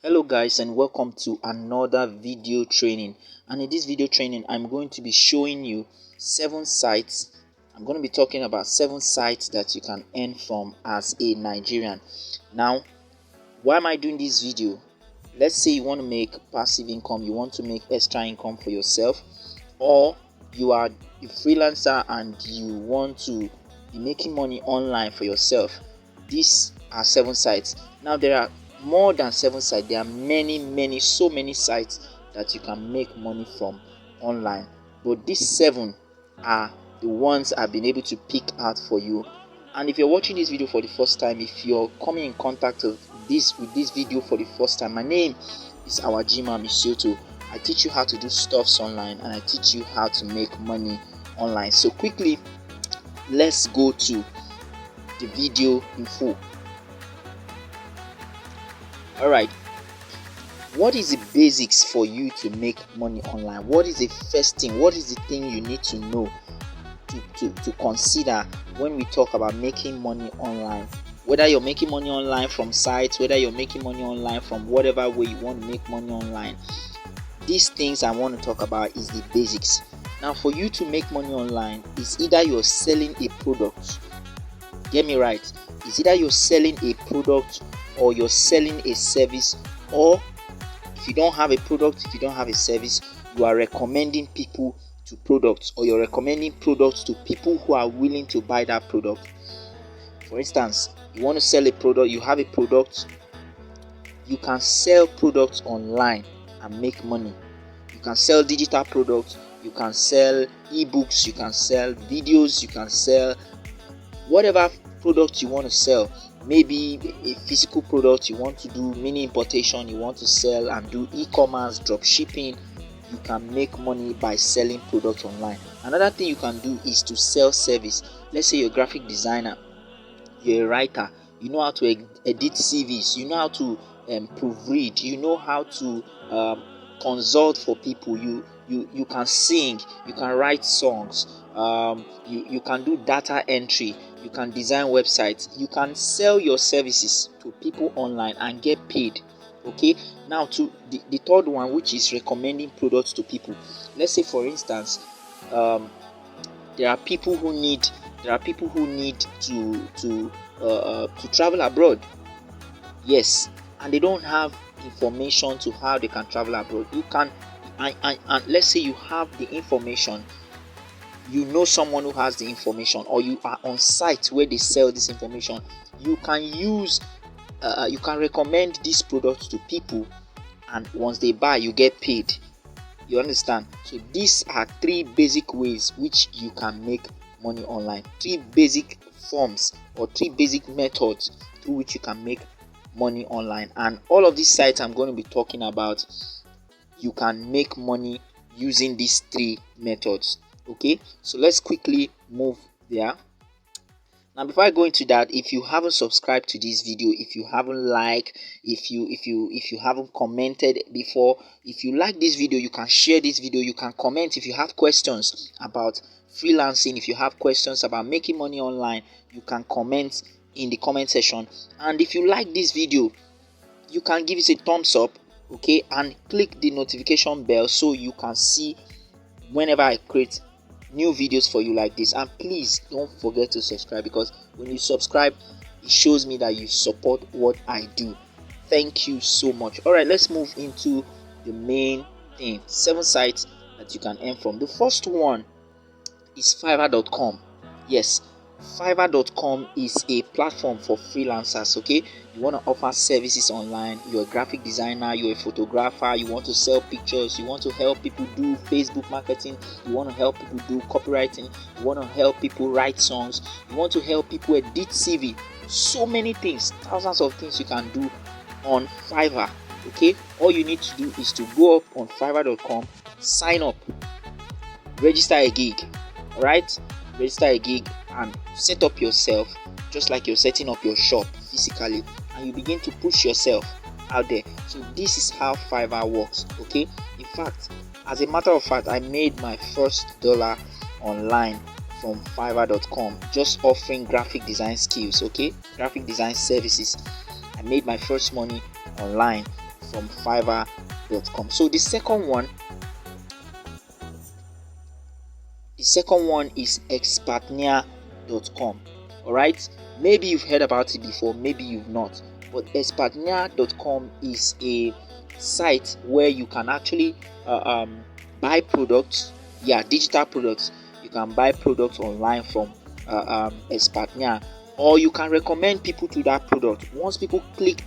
Hello guys, and welcome to another video training. And in this video training I'm going to be showing you 7 sites. I'm going to be talking about 7 sites that you can earn from as a Nigerian. Now, why am I doing this video? Let's say you want to make passive income, you want to make extra income for yourself, or you are a freelancer and you want to be making money online for yourself. These are 7 sites. Now there are more than 7 sites. There are so many sites that you can make money from online, but these 7 are the ones I've been able to pick out for you. And if you're watching this video for the first time, if you're coming in contact with this video for the first time, my name is our GGcom. I teach you how to do stuffs online, and I teach you how to make money online. So quickly, let's go to the video in full. Alright, what is the basics for you to make money online? What is the first thing? What is the thing you need to know to consider when we talk about making money online? Whether you're making money online from sites, whether you're making money online from whatever way you want to make money online, these things I want to talk about is the basics. Now, for you to make money online, it's either you're selling a product. Get me right. It's either you're selling a product or you're selling a service, or if you don't have a product, if you don't have a service, you are recommending people to products, or you're recommending products to people who are willing to buy that product. For instance, you want to sell a product, you have a product, you can sell products online and make money. You can sell digital products, you can sell ebooks, you can sell videos, you can sell whatever product you want to sell. Maybe a physical product, you want to do mini importation, you want to sell and do e-commerce, drop shipping. You can make money by selling products online. Another thing you can do is to sell service. Let's say you're a graphic designer, you're a writer, you know how to edit CVs, you know how to proofread, you know how to consult for people, you can sing, you can write songs, you can do data entry, you can design websites, you can sell your services to people online and get paid. Okay, now to the third one, which is recommending products to people. Let's say, for instance, there are people who need to travel abroad. Yes, and they don't have information to how they can travel abroad. You can, and let's say you have the information, you know someone who has the information, or you are on site where they sell this information. You can use you can recommend these products to people, and once they buy, you get paid. You understand? So these are 3 basic ways which you can make money online. 3 basic forms or 3 basic methods through which you can make money online. And all of these sites I'm going to be talking about, you can make money using these 3 methods. Okay, so let's quickly move there. Now, before I go into that, if you haven't subscribed to this video, if you haven't liked, if you haven't commented before, if you like this video, you can share this video, you can comment. If you have questions about freelancing, if you have questions about making money online, you can comment in the comment section. And if you like this video, you can give it a thumbs up, okay, and click the notification bell so you can see whenever I create new videos for you like this. And please don't forget to subscribe, because when you subscribe, it shows me that you support what I do. Thank you so much. All right, let's move into the main thing. 7 sites that you can earn from. The first one is Fiverr.com. Yes, Fiverr.com is a platform for freelancers. Okay, you want to offer services online, you're a graphic designer, you're a photographer, you want to sell pictures, you want to help people do Facebook marketing, you want to help people do copywriting, you want to help people write songs, you want to help people edit CV. So many things, thousands of things you can do on Fiverr. Okay, all you need to do is to go up on Fiverr.com, sign up, register a gig. All right, register a gig and set up yourself just like you're setting up your shop physically, and you begin to push yourself out there. So this is how Fiverr works. Okay, in fact, as a matter of fact, I made my first dollar online from Fiverr.com, just offering graphic design skills. Okay, graphic design services. I made my first money online from Fiverr.com. So the second one is Espana.com. All right, maybe you've heard about it before, maybe you've not, but Espana.com is a site where you can actually buy products, digital products. You can buy products online from Espana, or you can recommend people to that product. Once people click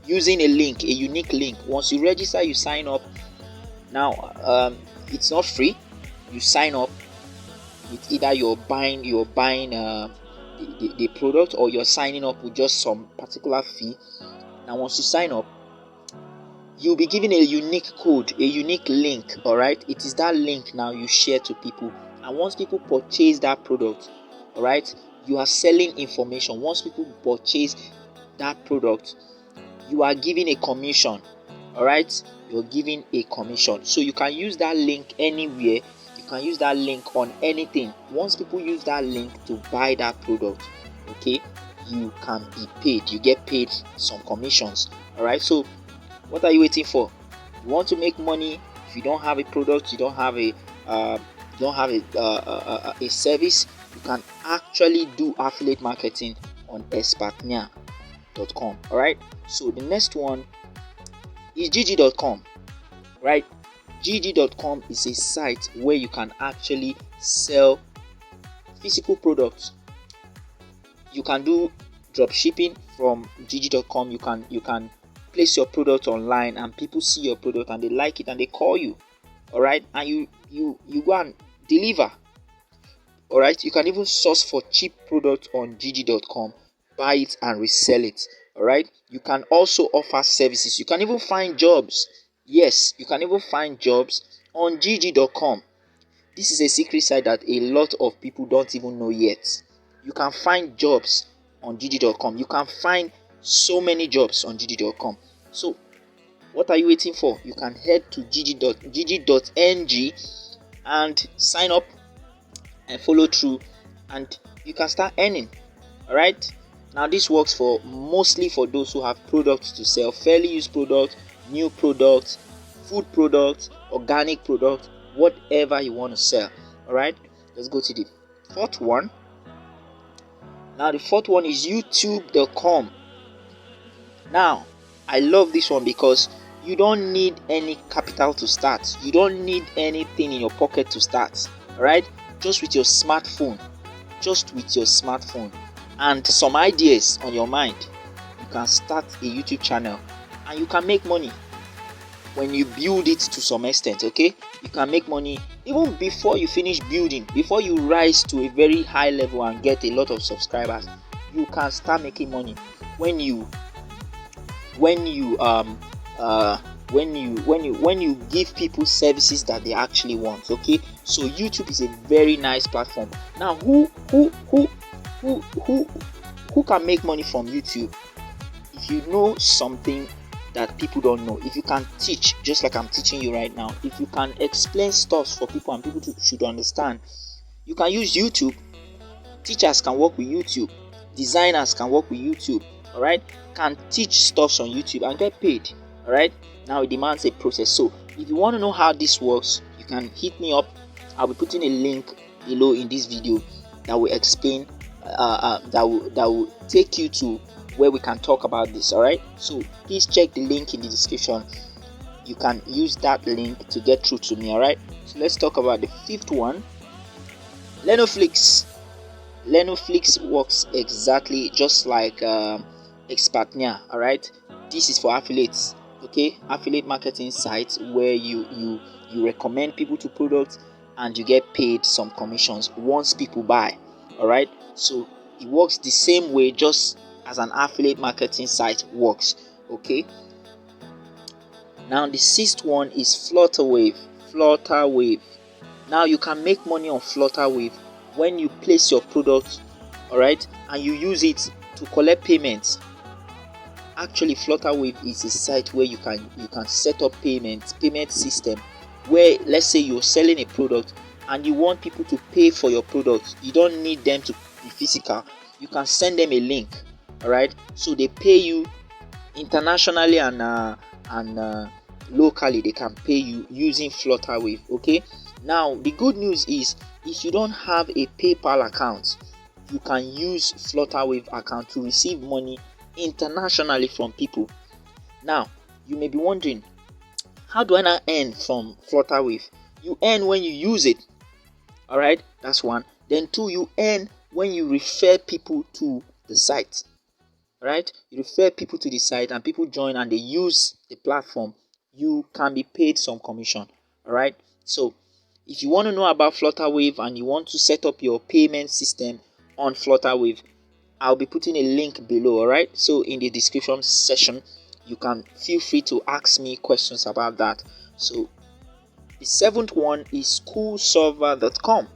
using a link, a unique link, once you register, you sign up. Now it's not free. You sign up. It's either you're buying the product, or you're signing up with just some particular fee. Now once you sign up, you'll be given a unique code, a unique link. All right, it is that link now you share to people, and once people purchase that product, all right, you are selling information. Once people purchase that product, you are giving a commission. All right, you're giving a commission. So you can use that link anywhere. You can use that link on anything. Once people use that link to buy that product, okay, you can be paid. You get paid some commissions. All right, so what are you waiting for? You want to make money. If you don't have a product, you don't have a service, you can actually do affiliate marketing on Espana.com. all right, so the next one is GG.com. right? GG.com is a site where you can actually sell physical products. You can do drop shipping from GG.com. You can place your product online, and people see your product and they like it and they call you. All right, and you go and deliver. All right, you can even source for cheap products on GG.com, buy it and resell it. All right, you can also offer services. You can even find jobs. Yes, you can even find jobs on GG.com. This is a secret site that a lot of people don't even know yet. You can find jobs on GG.com. You can find so many jobs on GG.com. So what are you waiting for? You can head to gg.ng and sign up and follow through, and you can start earning. All right, now this works for mostly for those who have products to sell, fairly used products, new products, food products, organic products, whatever you want to sell. All right, let's go to the fourth one. Now the fourth one is youtube.com. Now I love this one because you don't need any capital to start. You don't need anything in your pocket to start. All right, just with your smartphone, and some ideas on your mind, you can start a YouTube channel and you can make money. When you build it to some extent, okay, you can make money even before you finish building. Before you rise to a very high level and get a lot of subscribers, you can start making money when you give people services that they actually want. Okay, so YouTube is a very nice platform. Now who can make money from YouTube? If you know something that people don't know, if you can teach, just like I'm teaching you right now, if you can explain stuff for people and people should understand, you can use YouTube. Teachers can work with YouTube, designers can work with YouTube. All right, can teach stuff on YouTube and get paid. All right, now it demands a process. So if you want to know how this works, you can hit me up. I'll be putting a link below in this video that will explain that will take you to where we can talk about this. All right, so please check the link in the description. You can use that link to get through to me. All right, so let's talk about the fifth one. Lenoflix works exactly just like Espana. All right, this is for affiliates. Okay, affiliate marketing sites where you recommend people to products and you get paid some commissions once people buy. All right, so it works the same way just as an affiliate marketing site works. Okay, now the sixth one is Flutterwave. Now you can make money on Flutterwave when you place your product, all right, and you use it to collect payments. Actually, Flutterwave is a site where you can set up payment system where, let's say you're selling a product and you want people to pay for your product. You don't need them to be physical. You can send them a link. All right, so they pay you internationally and and locally they can pay you using Flutterwave. Okay, now the good news is if you don't have a PayPal account, you can use Flutterwave account to receive money internationally from people. Now you may be wondering, how do I not earn from Flutterwave? You earn when you use it. All right, that's one. Then two, you earn when you refer people to the site. All right, you refer people to the site and people join and they use the platform. You can be paid some commission. All right, so if you want to know about Flutterwave and you want to set up your payment system on Flutterwave, I'll be putting a link below. All right, so in the description section, you can feel free to ask me questions about that. So the seventh one is Schoolserver.com.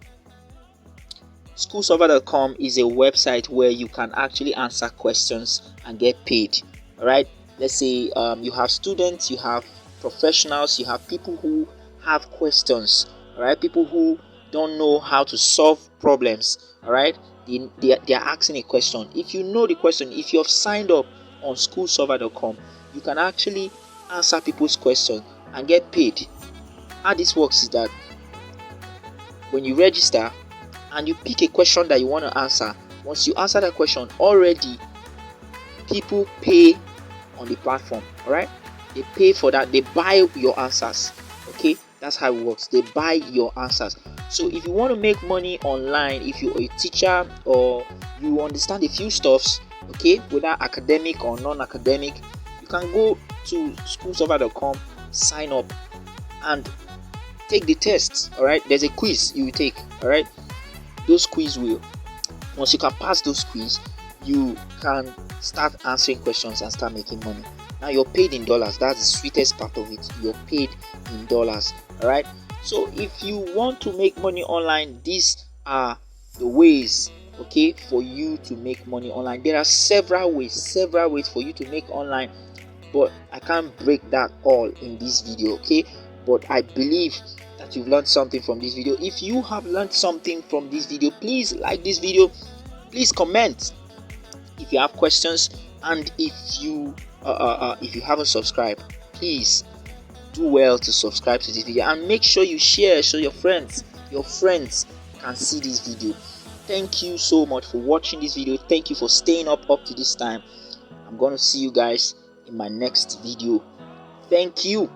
Schoolserver.com is a website where you can actually answer questions and get paid. All right, let's say you have students, you have professionals, you have people who have questions. All right, people who don't know how to solve problems. All right, they are asking a question. If you know the question, if you have signed up on Schoolserver.com, you can actually answer people's questions and get paid. How this works is that when you register and you pick a question that you want to answer, once you answer that question, already people pay on the platform. All right, they pay for that, they buy your answers. Okay, that's how it works. They buy your answers. So if you want to make money online, if you're a teacher or you understand a few stuffs, okay, whether academic or non-academic, you can go to Schoolserver.com, sign up and take the tests. All right, there's a quiz you will take. All right, those quiz will, once you can pass those quiz, you can start answering questions and start making money. Now you're paid in dollars. That's the sweetest part of it. You're paid in dollars. All right, so if you want to make money online, these are the ways, okay, for you to make money online. There are several ways for you to make online, but I can't break that all in this video. Okay, but I believe that you've learned something from this video. If you have learned something from this video, please like this video, please comment if you have questions, and if you haven't subscribed, please do well to subscribe to this video and make sure you share so your friends can see this video. Thank you so much for watching this video. Thank you for staying up to this time. I'm going to see you guys in my next video. Thank you.